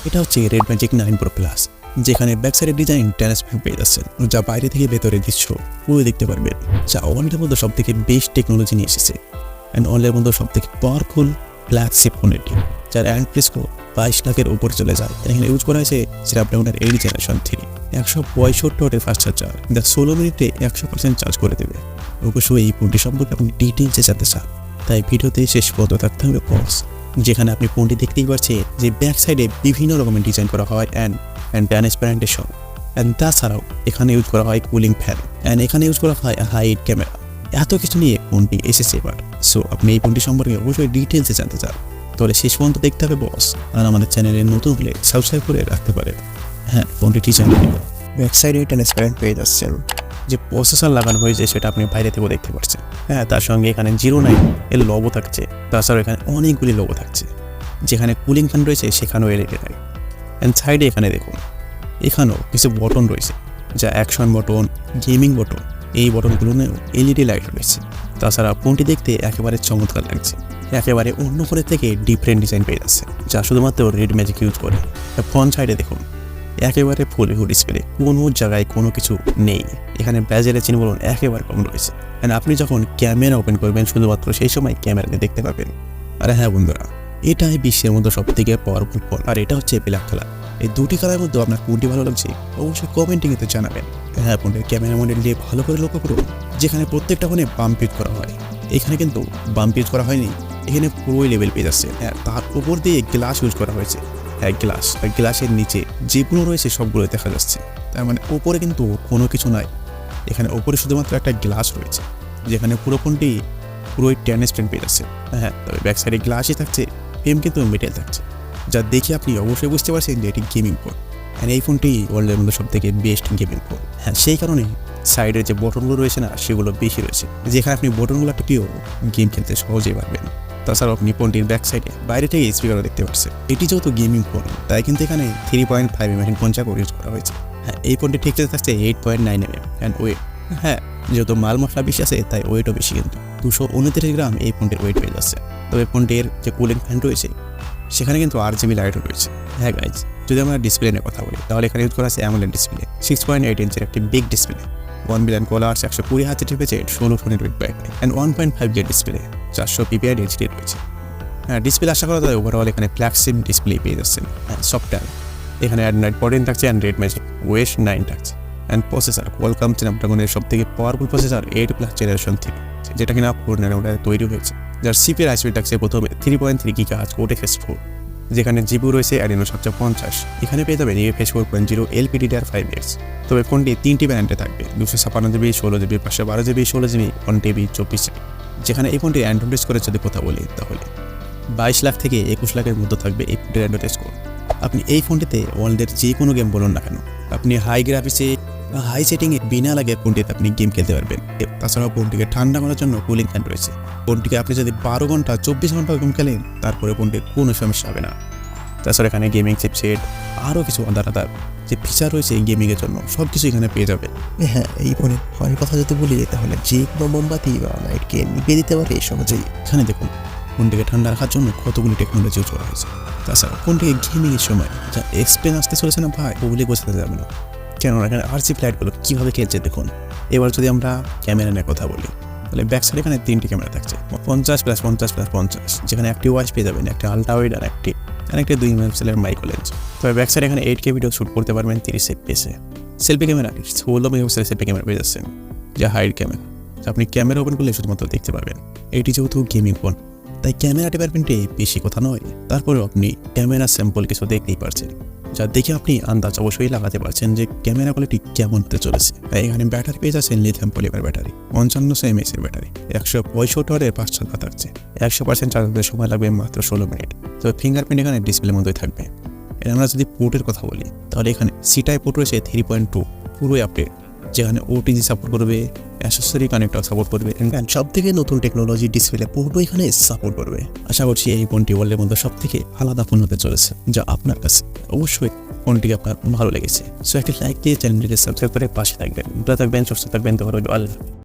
এটা হচ্ছে Redmagic 9 Pro Plus, যেখানে ব্যাক সাইডের ডিজাইন ট্রান্সপারেন্ট পেয়ে যাচ্ছেন, যা বাইরে থেকে ভেতরে দৃশ্য পুরো দেখতে পারবেন, যা অনলাইনের মধ্যে সব থেকে বেস্ট টেকনোলজি নিয়ে এসেছে অ্যান্ড অনলাইনের মধ্যে সব থেকে পাওয়ারফুল ফ্ল্যাগশিপ ফোন এটি, যার অ্যান্ড প্রেসকো 22 লাখের উপরে চলে যায়। এখানে ইউজ করা হয়েছে স্ন্যাপড্রাগনের 8 জেনারেশন 3 165 ওয়াটের ফাস্ট চার্জার, যা 16 মিনিটে 100% চার্জ করে দেবে। অবশ্যই এই ফোনটি সম্পর্কে আপনি ডিটেইলসে জানতে চান, তাই ভিডিওতে শেষ পর্যন্ত থাকতে হবে পজ, যেখানে আপনি ফোনটি দেখতেই পাচ্ছেন যে ব্যাক সাইডে বিভিন্ন রকমের ডিজাইন করা হয় অ্যান্ড ট্রান্সপারেন্টেশন, অ্যান্ড তাছাড়াও এখানে ইউজ করা হয় কুলিং ফ্যান অ্যান্ড এখানে ইউজ করা হয় হাইট ক্যামেরা। এত কিছু নিয়ে ফোনটি এসেছে এবার। সো আপনি এই ফোনটি সম্পর্কে অবশ্যই ডিটেলসে জানতে চান, তাহলে শেষ পর্যন্ত দেখতে হবে বস। আর আমাদের চ্যানেলে নতুন হলে সাবস্ক্রাইব করে রাখতে পারেন। হ্যাঁ, ফোনটি ডিজাইন ব্যাক সাইডে ট্রান্সপারেন্ট পেয়ে যাচ্ছেন, যে প্রসেসর লাগানো হয়েছে সেটা আপনি বাইরে থেকেও দেখতে পাচ্ছেন। হ্যাঁ, তার সঙ্গে এখানে 09 এর লোগো থাকছে, তাছাড়াও এখানে অনেকগুলি লোগো থাকছে। যেখানে কুলিং ফ্যান রয়েছে সেখানেও এলইডি লাইট, অ্যান্ড সাইডে এখানে দেখুন এখানেও কিছু বটন রয়েছে, যা অ্যাকশন বটন, গেমিং বটন, এই বটনগুলোতেও এলইডি লাইট রয়েছে। তাছাড়া ফোনটি দেখতে একেবারে চমৎকার লাগছে, একেবারে অন্য ফোনের থেকে ডিফারেন্ট ডিজাইন পেয়ে যাচ্ছে, যা শুধুমাত্র Redmagic ইউজ করে। ফ্রন্ট সাইডে দেখুন একেবারে ফুল ভিউ ডিসপ্লে, কোনো জায়গায় কোনো কিছু নেই। এখানে ব্যাজেলের চিহ্ন বলুন একেবারে কম রয়েছে, অ্যান্ড আপনি যখন ক্যামেরা ওপেন করবেন শুধুমাত্র সেই সময় ক্যামেরাকে দেখতে পাবেন। আর হ্যাঁ বন্ধুরা, এটাই বিশ্বের মধ্যে সব থেকে পাওয়ারফুল ফোন, আর এটা হচ্ছে ব্ল্যাক কালার। এই দুটি কালারের মধ্যে আপনার কোনটি ভালো লাগছে অবশ্যই কমেন্টিংয়ে জানাবেন। হ্যাঁ, ফোনের ক্যামেরা মডেল দিয়ে ভালো করে লক্ষ্য করুন, যেখানে প্রত্যেকটা ফোনে বাম্প ইউজ করা হয়। এখানে কিন্তু বাম্প ইউজ করা হয়নি, এখানে পুরোই লেভেল পেয়ে যাচ্ছে। হ্যাঁ, তার উপর দিয়ে গ্লাস ইউজ করা হয়েছে। হ্যাঁ, গ্লাস আর গ্লাসের নিচে যেগুলো রয়েছে সবগুলো দেখা যাচ্ছে, তার মানে ওপরে কিন্তু কোনো কিছু নাই। এখানে ওপরে শুধুমাত্র একটা গ্লাস রয়েছে, যেখানে পুরো ফোনটি পুরোই ট্রান্সপারেন্ট পেয়ে যাচ্ছে। হ্যাঁ, তবে ব্যাক সাইডে গ্লাসই থাকছে, ফ্রেম কিন্তু মেটেল থাকছে, যা দেখে আপনি অবশ্যই বুঝতে পারছেন যে এটি গেমিং ফোন। অ্যান্ড এই ফোনটি ওয়ার্ল্ডের মধ্যে সব থেকে বেস্ট গেমিং ফোন। হ্যাঁ, সেই কারণে সাইডের যে বটনগুলো রয়েছে না সেগুলো বেশি রয়েছে, যেখানে আপনি বটনগুলো টিপিয়েও গেম খেলতে সহজেই পারবেন। তাছাড়াও আপনি ফোনটির ব্যাক সাইডে বাইরে থেকে স্পিকারও দেখতে পাচ্ছেন। এটি যেহেতু গেমিং ফোন, তাই কিন্তু এখানে 3.5mm ফোন চাকর ইউজ করা হয়েছে। হ্যাঁ, এই ফোনটি ঠিক থাকছে 8.9mm অ্যান্ড ওয়েট। হ্যাঁ, যেহেতু মাল মশলা বেশি আছে তাই ওয়েটও বেশি, কিন্তু 229 গ্রাম এই ফোনটির ওয়েট হয়ে যাচ্ছে। তবে ফোনটির যে কুলিং ফ্যান রয়েছে সেখানে কিন্তু RGB লাইটও রয়েছে। হ্যাঁ গাইজ, যদি আমরা ডিসপ্লে নিয়ে কথা বলি তাহলে এখানে ইউজ করা আছে অ্যামোলেড ডিসপ্লে, 6.8 ইঞ্চের একটি big display, 1 billion colours, 120 hertz refresh, 16 ফোনের weight battery and 1.5K display, 400 ppi HDR রয়েছে। হ্যাঁ, ডিসপ্লে আশা করা যায় ওভারঅল এখানে ফ্ল্যাগশিপ ডিসপ্লে পেয়ে যাচ্ছেন। হ্যাঁ, সফটওয়্যার এখানে Android 14 থাকছে অ্যান্ড Redmagic OS 9 থাকছে। অ্যান্ড প্রসেসর কোয়ালকম স্ন্যাপড্রাগনের সব থেকে পাওয়ারফুল প্রসেসর 8+ জেনারেশন 3, যেটা কিনা 4 ন্যানোমিটারে তৈরি হয়েছে, যার CPU আইসিপি থাকছে প্রথমে 3.3 GHz Cortex 4, যেখানে জিবি রয়েছে Adreno 750। এখানে পেয়ে যাবেন UFS 4.0 LPDDR5X। তবে ফোনটি 3টি ভ্যারিয়েন্টে থাকবে, 256GB, 16GB, 512GB, 16GB, 1TB, 24GB। যেখানে এই ফোনটি অ্যান্ড্রয়েড স্কোরের যদি কথা বলি তাহলে 22 লাখ থেকে 21 লাখের মধ্যে থাকবে এই ফোনটির অ্যান্ড্রয়েড স্কোর। আপনি এই ফোনটিতে ওয়ার্ল্ডের যে কোনো গেম বলুন না কেন, আপনি হাই গ্রাফিক্সে হাই সেটিংয়ে বিনা লাগে ফোনটিতে আপনি গেম খেলতে পারবেন। তাছাড়াও ফোনটিকে ঠান্ডা করার জন্য কুলিং ফ্যান রয়েছে। ফোনটিকে আপনি যদি 12 ঘন্টা 24 ঘন্টা গেম খেলেন তারপরে ফোনটির কোনো সমস্যা হবে না। তাছাড়া এখানে গেমিং চিপসেট আরও কিছু আদার যে ফিচার রয়েছে এই গেমিংয়ের জন্য সব কিছু এখানে পেয়ে যাবে। হ্যাঁ, এই ফোনের ফোনের কথা যদি বলি তাহলে যে কোনো মোমবাতি বা লাইটকে নিভিয়ে দিতে পারে সহজেই। এখানে দেখুন ফোনটিকে ঠান্ডা রাখার জন্য কতগুলি টেকনোলজি ইউজ করা হয়েছে। তাছাড়া ফোনটিকে গেমিংয়ের সময় যা এক্সপ্লেন আসতে চলেছে না ভাই, ওগুলি বোঝাতে যাবে না, কেননা এখানে RGB লাইটগুলো কীভাবে খেলছে দেখুন। এবার যদি আমরা ক্যামেরা নিয়ে কথা বলি তাহলে ব্যাক সাইডে এখানে 3টি ক্যামেরা থাকছে, 50+50+50, যেখানে একটি ওয়াইজ পেয়ে যাবেন, একটা আলট্রা ওয়াইড আর একটি 2 মেগাপিক্সেলের মাইক্রো লেন্স। তবে ব্যাক সাইডে এখানে 8K ভিডিও শ্যুট করতে পারবেন 30 FPS। সেলফি ক্যামেরা 16 মেগাপিক্সেলের সেলফি ক্যামেরা পেয়ে যাচ্ছেন, যা হাইড ক্যামেরা, আপনি ক্যামেরা ওপেন করলে শুধুমাত্র দেখতে পাবেন। এটি যেহেতু গেমিং ফোন তাই ক্যামেরা ডিপার্টমেন্টে বেশি কথা নয়, তারপরেও আপনি ক্যামেরা স্যাম্পল কিছু দেখতেই পারছেন, যা দেখে আপনি আন্দাজ অবশ্যই লাগাতে পারছেন যে ক্যামেরা কোয়ালিটি কেমন হতে চলেছে। তাই এখানে ব্যাটারি পেয়ে যাচ্ছেন লিথিয়াম পলিমার ব্যাটারি, 5500 mAh এর ব্যাটারি, 165 ওয়াটের ফাস্ট চার্জার থাকছে, 100% চার্জ হতে সময় লাগবে মাত্র 16 মিনিট। তবে ফিঙ্গারপ্রিন্ট এখানে ডিসপ্লের মধ্যেই থাকবে। এর আমরা যদি পোর্টের কথা বলি তাহলে এখানে C-Type পোর্ট রয়েছে 3.2, পুরোই আপডেট, যেখানে OTG সাপোর্ট করবে, অ্যাসেসরি কানেক্টর সাপোর্ট করবে, সব থেকে নতুন টেকনোলজি ডিসপ্লে পোর্টও এখানে সাপোর্ট করবে। আশা করছি এই ফোনটি ওয়ার্ল্ডের মধ্যে সব থেকে আলাদা ফোন হতে চলেছে, যা আপনার কাছে অবশ্যই ফোনটিকে আপনার ভালো লেগেছে। সো একটি লাইক দিয়ে চ্যানেলটিকে সাবস্ক্রাইব করে পাশে থাকবেন। ভালো থাকবেন, সুস্থ থাকবেন, তো আল্লাহ।